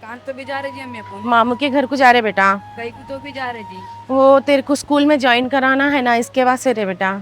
कहाँ तो भी जा रहे जी अम्मी अपन? मामू के घर को जा रहे बेटा। कहीं को तो भी जा रहे जी। वो तेरे को स्कूल में ज्वाइन कराना है ना, इसके बाद से रे बेटा।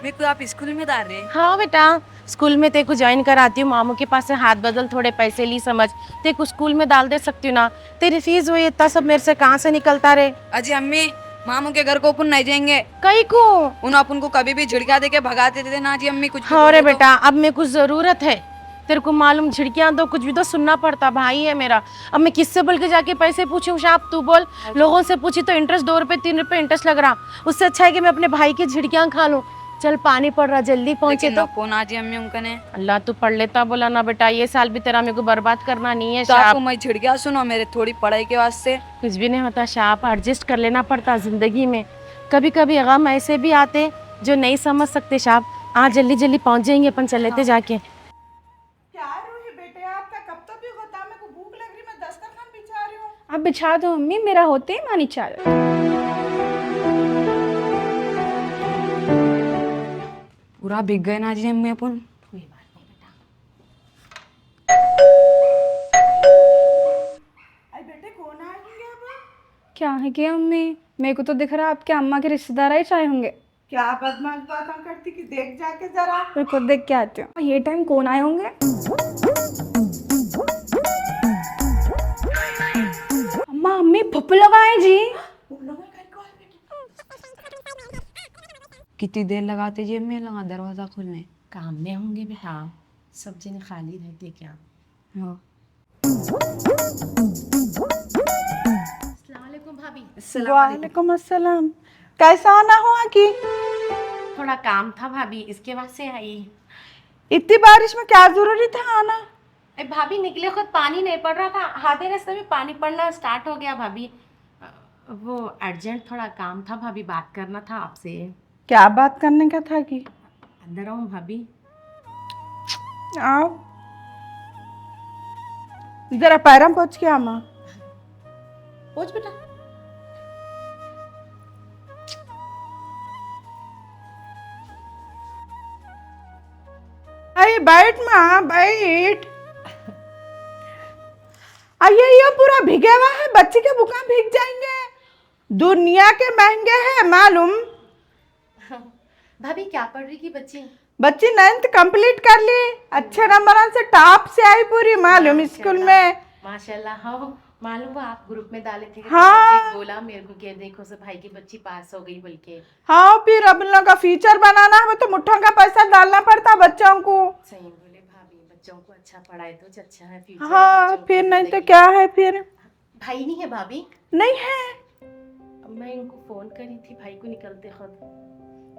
मेरे को आप स्कूल में डाल रहे? हाँ बेटा, स्कूल में तेरे को ज्वाइन कराती हूँ। मामू के पास से हाथ बदल थोड़े पैसे ली समझ, तेरे को स्कूल में डाल दे सकती हूँ ना। तेरी फीस हुई इतना सब मेरे से कहाँ से निकलता रे। अजी अम्मी, मामू के घर को अपन नहीं जाएंगे। कहीं को उन अपन को कभी भी झिड़का दे के भगाते थे ना जी अम्मी, कुछ भी हाँ रे बोले तो। बेटा, अब मेरे को जरूरत है। तेरे को मालूम, झिड़कियां तो कुछ भी तो सुनना पड़ता, भाई है मेरा। अब मैं किससे बोल के जाके पैसे पूछूं शाप, तू बोल। लोगों से पूछी तो इंटरेस्ट 2 रुपए 3 रुपए इंटरेस्ट लग रहा। उससे अच्छा है कि मैं अपने भाई की झिड़कियां खा लूं। चल पानी पड़ रहा, जल्दी पहुंचे लेकिन तो। नको ना जी अम्मी उनका ने। अल्लाह तू पढ़ लेता बोला ना बेटा, ये साल भी तेरा मेरे को बर्बाद करना नहीं है तो आपको शाप। मैं झिड़किया सुनो मेरे थोड़ी पढ़ाई के वास्ते। कुछ भी नहीं होता शाप, एडजस्ट कर लेना पड़ता जिंदगी में। कभी कभी गम ऐसे भी आते जो नहीं समझ सकते शाप। आज जल्दी जल्दी पहुंच जाएंगे अपन, चल लेते जाके। क्या रूही बेटे, आपका कब तक भी होता? मेरे को भूख लग रही, मैं दस्तरखान बिछा रही हूँ। आप बिछा दो मम्मी, मेरा होते ही मानी चाल। पूरा भीग गए ना जी अम्मी अपन। अरे बेटे, कौन आएंगे अब? क्या है कि मम्मी, मेरे को तो दिख रहा है आपके अम्मा के रिश्तेदार ही चाहे होंगे। क्या बदमाश बातें करती कि देख जाके जरा। फिर खुद देख के आती हूँ ये टाइम कौन आए होंगे। अम्मा अम्मी भुप्पू लोग आए जी। कितनी देर लगाते जी अम्मी लगा दरवाजा खोलने? काम में होंगे बेटा, सब जने खाली रहते क्या। हाँ। अस्सलाम वालेकुम भाभी। वालेकुम अस्सलाम। कैसा आना हुआ कि? थोड़ा काम था भाभी, इसके बाद से आई। इतनी बारिश में क्या जरूरी था आना? भाभी निकले खुद पानी नहीं पड़ रहा था, आधे रास्ते में पानी पड़ना स्टार्ट हो गया भाभी। वो अर्जेंट थोड़ा काम था भाभी, बात करना था आपसे। क्या बात करने का था कि? अंदर आऊँ भाभी? आओ जरा पैरम पहुंच के आमा। पहुंच बेटा। अरे बैठ माँ बैठ। अये ये पूरा भीगा हुआ है, बच्चे के बुका भीग जाएंगे। दुनिया के महंगे हैं मालूम। भाभी क्या पढ़ रही की बच्ची? बच्ची 9th कंप्लीट कर ली, अच्छे नंबर से टॉप से आई पूरी मालूम स्कूल में। माशाल्लाह। हाँ मालूम, वो आप ग्रुप में डाले थे। हाँ। तो बोला मेरे को कि देखो से भाई की बच्ची पास हो गई बोल के। हाँ, फिर अब इन लोगों का फ्यूचर बनाना है तो मुट्ठों का पैसा डालना पड़ता बच्चों को। सही बोले भाभी, बच्चों को अच्छा पढ़ाए तो अच्छा है फ्यूचर। हाँ, फिर नहीं तो क्या है फिर। भाई नहीं है भाभी? नहीं है। मैं इनको फोन करी थी भाई को निकलते खुद।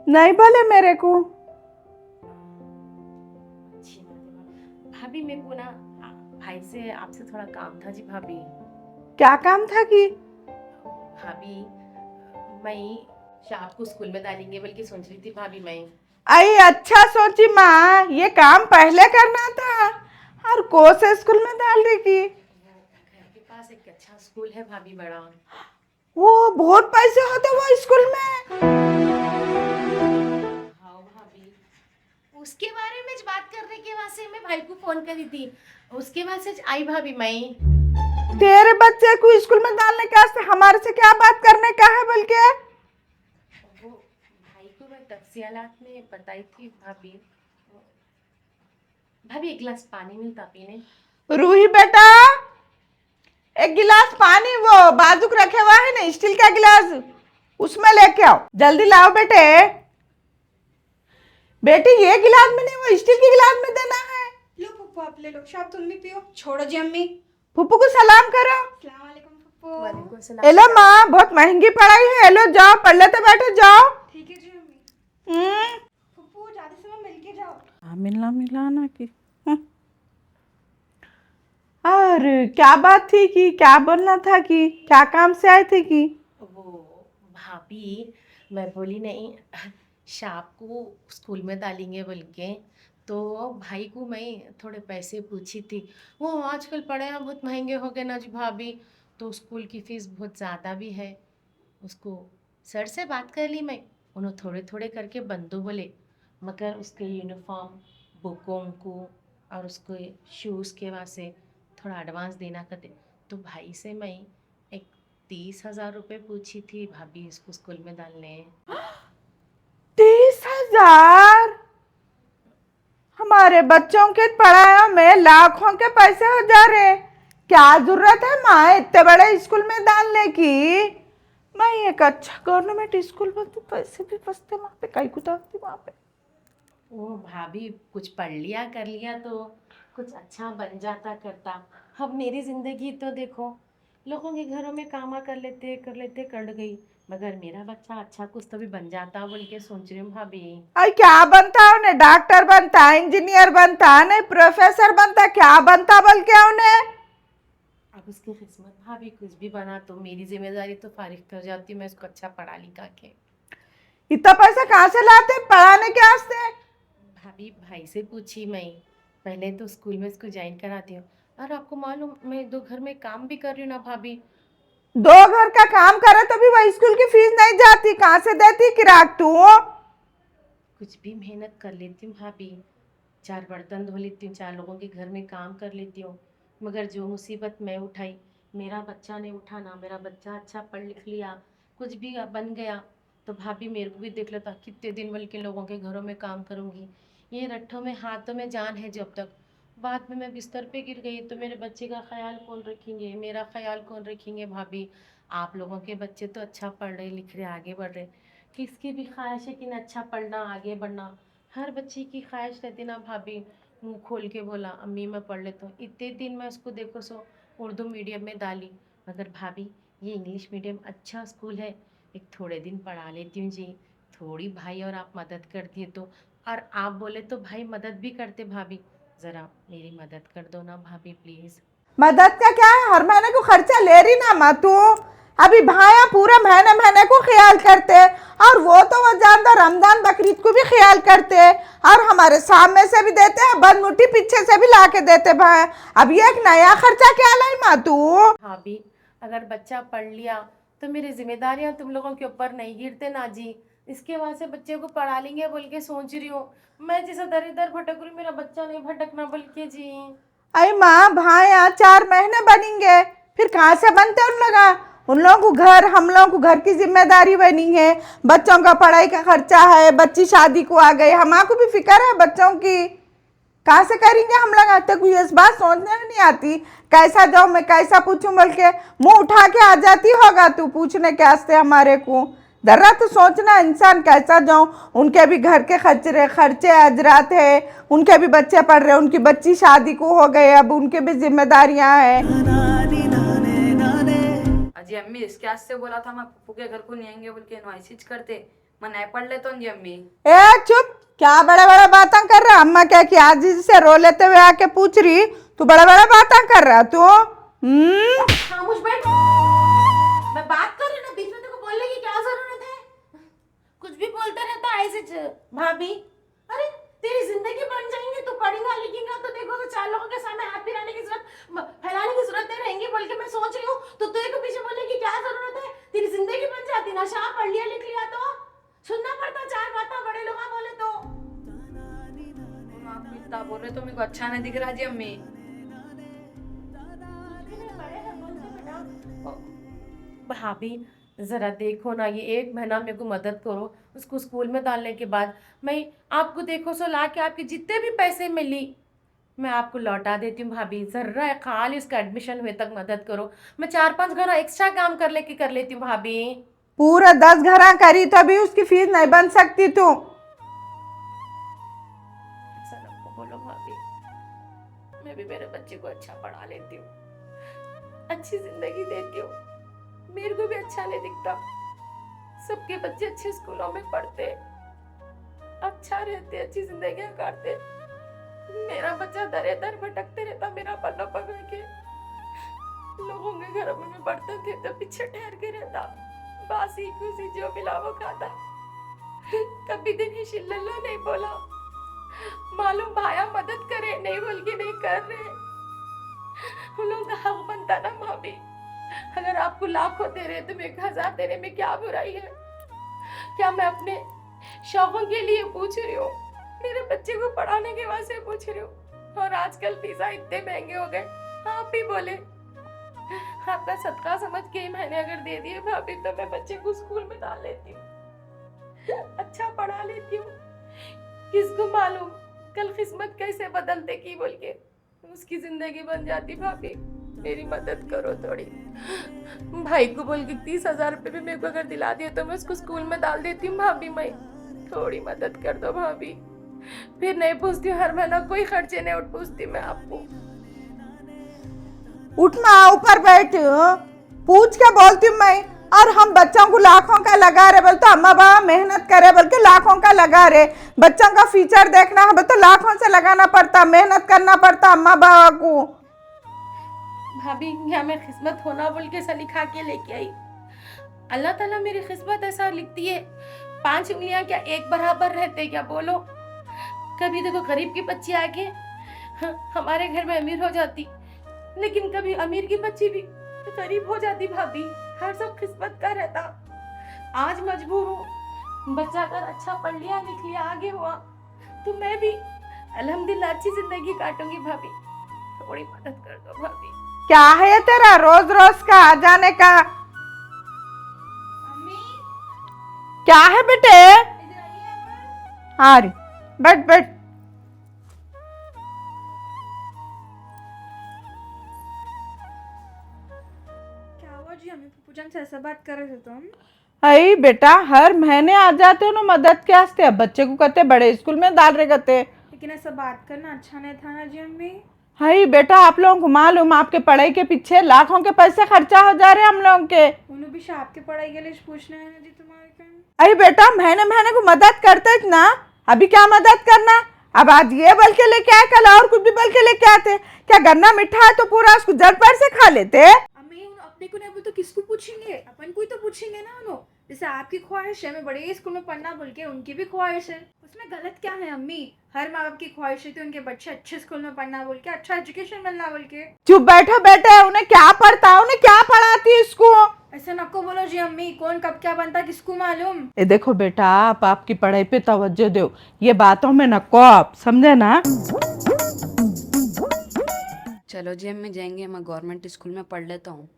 नहीं बोले मेरे को। अच्छी बात है भाभी, मेरे को ना भाई से आपसे थोड़ा काम था जी भाभी। क्या काम था कि? भाभी मैं शाम को स्कूल में डालेंगे बल्कि सोच रही थी भाभी मैं। आई अच्छा सोची माँ, ये काम पहले करना था और को से स्कूल में डाल रही की। घर के पास एक अच्छा स्कूल है भाभी, बड़ा। वो बहुत पैसे होते वो स्कूल में। हाँ भाभी, उसके बारे में बात करने के बाद से मैं भाई को फोन करी थी, उसके बाद से आई भाभी मैं। तेरे बच्चे को स्कूल में डालने के वास्ते हमारे से क्या बात करने का है बोल के? वो भाई को मैं तफसीलात में बताई थी भाभी। भाभी एक गिलास पानी मिलता पीने? रूही बेटा, एक गिलास पानी वो बाजूक रखे हुआ है ना स्टील का गिलास, उसमें लेके आओ जल्दी लाओ बेटे। बेटी ये गिलास में नहीं, वो स्टील के गिलास में देना है। लो पप्पू आप ले लो, शायद तुम भी पियो। छोड़ो जी अम्मी। फूफू को सलाम करो। अस्सलाम वालेकुम पप्पू। वालेकुम सलाम। हेलो माँ, बहुत महंगी पढ़ाई है। हेलो जाओ पढ़ लेते बैठे जाओ। ठीक है जी अम्मी। पप्पू जाते समय मिल के जाओ। हाँ, मिलना मिलाना की। और क्या बात थी कि क्या बोलना था कि क्या काम से आए थे कि? वो भाभी मैं बोली नहीं, शाम को स्कूल में डालेंगे बोल के, तो भाई को मैं थोड़े पैसे पूछी थी। वो आजकल पढ़ाई बहुत महंगे हो गए ना जी भाभी, तो स्कूल की फीस बहुत ज़्यादा भी है। उसको सर से बात कर ली मैं, उन्होंने थोड़े थोड़े करके बंदो बोले, मगर उसके यूनिफॉर्म बुकों को और उसके शूज़ के वास्ते थोड़ा एडवांस देना करते। तो भाई से मैं एक 30,000 रुपये पूछी थी भाभी इसको स्कूल में डालने। 30,000? हमारे बच्चों के पढ़ाया में लाखों के पैसे हो जा रहे। क्या जरूरत है माँ इतने बड़े स्कूल में डालने की? मैं एक अच्छा गवर्नमेंट स्कूल में तो पैसे भी बचते वहां पे, कई कुदाती वहां पे। ओ भाभी कुछ पढ़ लिया कर लिया तो कुछ अच्छा बन जाता करता। अब मेरी जिंदगी तो देखो, लोगों के घरों में कामा कर लेते कट गई, मगर मेरा बच्चा अच्छा कुछ तो भी बन जाता बोल के सोच रही हूँ भाभी। अरे क्या बनता है उन्हें? डॉक्टर बनता, इंजीनियर बनता, नहीं प्रोफेसर बनता, क्या बनता बोल के उन्हें? अब उसकी किस्मत भाभी कुछ भी बना तो मेरी जिम्मेदारी तो फारिग कर जाती, मैं उसको अच्छा पढ़ा लिखा के। इतना पैसा कहाँ से लाते पढ़ाने के वास्ते? भाभी भाई से पूछी मैं, पहले तो स्कूल में इसको ज्वाइन कराती हूँ, और आपको मालूम मैं 2 घर में काम भी कर रही हूँ ना भाभी। 2 घर का काम करे तो भी वही स्कूल की फीस नहीं जाती, कहाँ से देती किराक तू? कुछ भी मेहनत कर लेती हूँ भाभी, 4 बर्तन धो लेती हूँ, 4 लोगों के घर में काम कर लेती हूँ, मगर जो मुसीबत मैं उठाई मेरा बच्चा ने उठाना। मेरा बच्चा अच्छा पढ़ लिख लिया, कुछ भी बन गया तो भाभी मेरे को भी देख लेता, कितने दिन बल्कि लोगों के घरों में काम करूँगी। ये रट्ठों में हाथों में जान है जब तक, बाद में मैं बिस्तर पे गिर गई तो मेरे बच्चे का ख्याल कौन रखेंगे, मेरा ख्याल कौन रखेंगे भाभी। आप लोगों के बच्चे तो अच्छा पढ़ रहे लिख रहे आगे बढ़ रहे, किसकी भी ख्वाहिश है कि ना अच्छा पढ़ना आगे बढ़ना। हर बच्चे की ख्वाहिश रहती ना भाभी, मुंह खोल के बोला अम्मी मैं पढ़ लेता हूँ। इतने दिन मैं उसको देखो सो उर्दू मीडियम में डाली, मगर भाभी ये इंग्लिश मीडियम अच्छा स्कूल है, एक थोड़े दिन पढ़ा लेती हूँ जी। थोड़ी भाई और आप मदद कर दिए तो, और आप बोले तो भाई मदद भी करते भाभी, ज़रा मेरी मदद कर दो ना भाभी प्लीज़। मदद का क्या है, हर महीने को खर्चा ले रही ना माँ तू। अभी भाया पूरे महीने महीने को ख्याल करते, और वो जानता रमजान बकरीद को भी ख्याल करते, और हमारे सामने से भी देते हैं, बंद मुट्ठी पीछे से भी ला के देते भाई। अब ये एक नया खर्चा क्या लाई माँ तू? भाभी अगर बच्चा पढ़ लिया तो मेरी जिम्मेदारियां तुम लोगों के ऊपर नहीं गिरते ना जी, इसके वजह से बच्चे को पढ़ा लेंगे बोल के सोच रही हूँ। मैं जैसे दर इधर भटक रही हूँ, मेरा बच्चा नहीं भटकना बोल के जी। अरे माँ भाया 4 महीने बनेंगे, फिर कहाँ से बनते उन लोगों को घर, हम लोगों को घर की जिम्मेदारी बनी है, बच्चों का पढ़ाई का खर्चा है, बच्ची शादी को आ गई, हमारे भी फिक्र है बच्चों की, कहाँ से करेंगे हम लोग? आज तक इस बात सोचने में नहीं आती, कैसा जाऊँ मैं कैसा पूछूं बोल के मुंह उठा के आ जाती होगा तू पूछने के वास्ते हमारे को। जरा तो सोचना इंसान कैसा जाऊं, उनके भी घर के खर्चे अजरात है, उनके भी बच्चे पढ़ रहे, उनकी बच्ची शादी को हो गए, अब उनके भी जिम्मेदारियां हैं। अजी अम्मी इसके आज से बोला था मैं पप्पू के घर को नहीं आएंगे बोल के मैसेज करते, मैं नहीं पढ़ लेता हूँ जी अम्मी। ए चुप, क्या बड़े बड़े बातें कर रहा? अम्मा क्या कि आज से रो लेते हुए आके पूछ रही, तू बड़े बड़े बातें कर रहा तू? खामोश बैठ, मैं बात कर रही हूँ ना, बीच में तेको बोलने की क्या जरूरत है? कुछ भी बोलता रहता है ऐसे भाभी। अरे तेरी जिंदगी बन जाएंगी, तू पढ़ेगा लिखेगा तो देखो तो 4 लोगों के सामने हाथ फैलाने की जरूरत नहीं रहेंगी बोल के मैं सोच रही हूँ, तो तेरे को पीछे बोलने की क्या जरूरत है? तेरी जिंदगी बन जाती ना, शाह पढ़ लिया लिख लिया तो सुनना पड़ता 4 बातें बड़े लोग बोले तो। आप इतना बोल रहे तो मेरे को अच्छा नहीं दिख रहा जी अम्मी। भाभी ज़रा देखो ना, ये 1 महीना मेरे को मदद करो, उसको स्कूल में डालने के बाद मैं आपको देखो सो ला के आपके जितने भी पैसे मिली मैं आपको लौटा देती हूँ भाभी। ज़रा खाली उसका एडमिशन हुए तक मदद करो, मैं 4-5 घंटा एक्स्ट्रा काम कर लेती हूँ भाभी। पूरा 10 घरा करी तो भी उसकी फीस नहीं बन सकती तू। ऐसा ना बोलो भाभी, मैं भी मेरे बच्चे को अच्छा पढ़ा लेती हूँ, अच्छी जिंदगी देती हूँ, मेरे को भी अच्छा नहीं दिखता। सबके बच्चे अच्छे स्कूलों में पढ़ते, अच्छा रहते, अच्छी जिंदगी काटते, मेरा बच्चा दर दर भटकते रहता, मेरा पल्ला पकड़ के लोगों के घरों में बर्तन थे तो पीछे ठहर के रहता, बासी कुसी जो मिला वो खाता, कभी दिन ही शिल्लल्ला नहीं बोला। मालूम भाया मदद करे नहीं बोल के नहीं कर रहे, उन लोगों का हक बनता ना भाभी। अगर आपको लाखों दे रहे तो मेरे 1000 देने में क्या बुराई है? क्या मैं अपने शौकों के लिए पूछ रही हूँ, मेरे बच्चे को पढ़ाने के वास्ते पूछ रही हूँ? और आजकल पिज्जा इतने महंगे हो गए, आप ही बोले आपका सदका समझ के ही मैंने अगर दे दिए भाभी तो मैं बच्चे को स्कूल में डाल लेती हूँ, अच्छा पढ़ा लेती हूँ। किसको मालूम कल किस्मत कैसे बदलते की बोल के उसकी जिंदगी बन जाती। भाभी मेरी मदद करो थोड़ी। भाई को बोल के 30,000 रुपये भी मेरे को अगर दिला दिए तो मैं उसको स्कूल में डाल देती हूँ। भाभी मैं थोड़ी मदद कर दो भाभी। फिर नहीं पूछती हूँ, हर महीना कोई खर्चे नहीं उठ पूछती मैं आपको। उठना ऊपर बैठ, पूछ के बोलती हूँ मैं। और हम बच्चों को लाखों का लगा रहे, बोल तो अम्मा बाबा मेहनत करे बोल के लाखों का लगा रहे। बच्चों का फ्यूचर देखना है तो लाखों से लगाना पड़ता, मेहनत करना पड़ता अम्मा बाबा को। भाभी क्या मैं किस्मत होना बोल के ऐसा लिखा के लेके आई? अल्लाह ताला मेरी किस्मत ऐसा लिखती है। 5 उंगलियां क्या एक बराबर रहते क्या बोलो? कभी देखो गरीब की बच्ची आके हमारे घर में अमीर हो जाती, लेकिन कभी अमीर की बच्ची भी गरीब हो जाती। भाभी हर सब किस्मत का रहता। आज मजबूर हूँ, बच्चा अगर अच्छा पढ़ लिया लिख लिया आगे हुआ तो मैं भी अल्हम्दुलिल्लाह अच्छी जिंदगी काटूंगी। भाभी थोड़ी मदद कर दो भाभी। क्या है तेरा रोज रोज का आ जाने का? क्या है बेटे? आ रही, बैठ बैठ। क्या हुआ जी? हमें फूफू से ऐसा बात कर रहे थे तुम? अरे बेटा हर महीने आ जाते हो ना मदद के वास्ते। अब बच्चे को कहते बड़े स्कूल में डाल रहे कहते। लेकिन ऐसा बात करना अच्छा नहीं था ना जी अम्मी। हाय बेटा आप लोगों को मालूम आपके पढ़ाई के पीछे लाखों के पैसे खर्चा हो जा रहे हैं हम लोगों के। उन्होंने भी शाप के पढ़ाई के लिए पूछना है ना जी तुम्हारे का। अरे बेटा महीने महीने को मदद करते थे ना, अभी क्या मदद करना? अब आज ये बल के लेके आए, कल और कुछ भी बल के लेके आते। क्या गन्ना मीठा है तो पूरा उसको जड़ पर से खा लेते? अम्मी उन अपने को नहीं बोल तो किसको पूछेंगे? अपन को ही तो पूछेंगे ना उन्होंने। जैसे आपकी ख्वाहिश है मैं बड़े स्कूल में पढ़ना बोल के, उनकी भी ख्वाहिश है। उसमें गलत क्या है अम्मी? हर माँ बाप की ख्वाहिश है उनके बच्चे अच्छे स्कूल में पढ़ना बोल के, अच्छा एजुकेशन मिलना बोल के। चुप बैठो बेटे, उन्हें क्या पढ़ता है, उन्हें क्या पढ़ाती है इसको? ऐसा नको बोलो जी अम्मी, कौन कब क्या बनता किसको मालूम। ये देखो बेटा आप आपकी पढ़ाई पे तवज्जो दो, ये बातों में नको आप, समझे ना? चलो जी अम्मी जाएंगे, मैं गवर्नमेंट स्कूल में पढ़ लेता हूँ।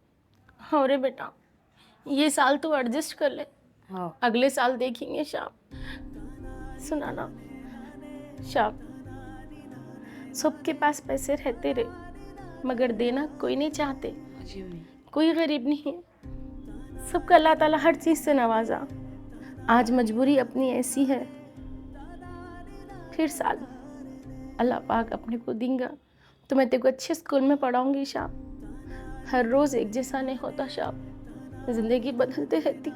हाँ रे बेटा ये साल तो एडजस्ट कर ले, हाँ अगले साल देखेंगे। शाप सुना ना शाप, सबके पास पैसे रहते रे मगर देना कोई नहीं चाहते। हाँ जी अम्मी। कोई गरीब नहीं है, सबका अल्लाह ताला हर चीज़ से नवाजा। आज मजबूरी अपनी ऐसी है, फिर साल अल्लाह पाक अपने को देंगे तो मैं तेरे को अच्छे स्कूल में पढ़ाऊंगी। शाप हर रोज़ एक जैसा नहीं होता। शाप ज़िंदगी बदलते रहती,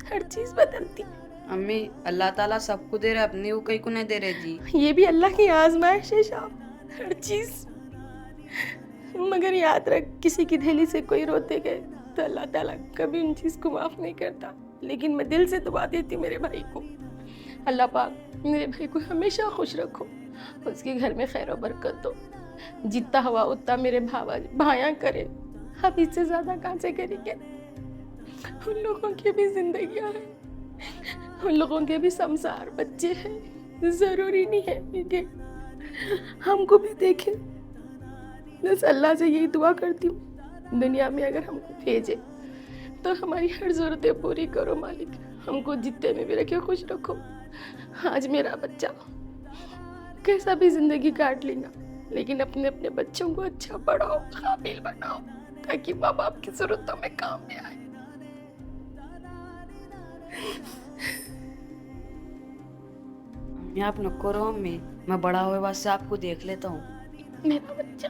हर चीज़ बदलती। अम्मी अल्लाह ताला सबको दे रहे, अपने को कहीं को नहीं दे रहे जी। ये भी अल्लाह की आजमाइश है शाप, हर चीज़। मगर याद रख किसी की थैली से कोई रोते गए तो अल्लाह ताला कभी उन चीज़ को माफ़ नहीं करता। लेकिन मैं दिल से दुआ देती मेरे भाई को, अल्लाह पाक मेरे भाई को हमेशा खुश रखो, उसके घर में खैर और बरकत दो। जितना हुआ उतना मेरे भाया करे, हम इससे ज़्यादा कहाँ से करेंगे? उन लोगों की भी जिंदगियाँ हैं, उन लोगों के भी संसार बच्चे हैं। ज़रूरी नहीं है कि हमको भी देखें। बस अल्लाह से यही दुआ करती हूँ दुनिया में अगर हमको भेजे तो हमारी हर ज़रूरतें पूरी करो मालिक, हमको जितने में भी रखे खुश रखो। आज मेरा बच्चा कैसा भी ज़िंदगी काट लेगा, लेकिन अपने अपने बच्चों को अच्छा पढ़ाओ, काबिल बनाओ ताकि माँ बाप की ज़रूरतों में काम में आए। अम्मी आप नको रहो अम्मी, मैं बड़ा हुए बाद से आपको देख लेता हूँ। मेरा बच्चा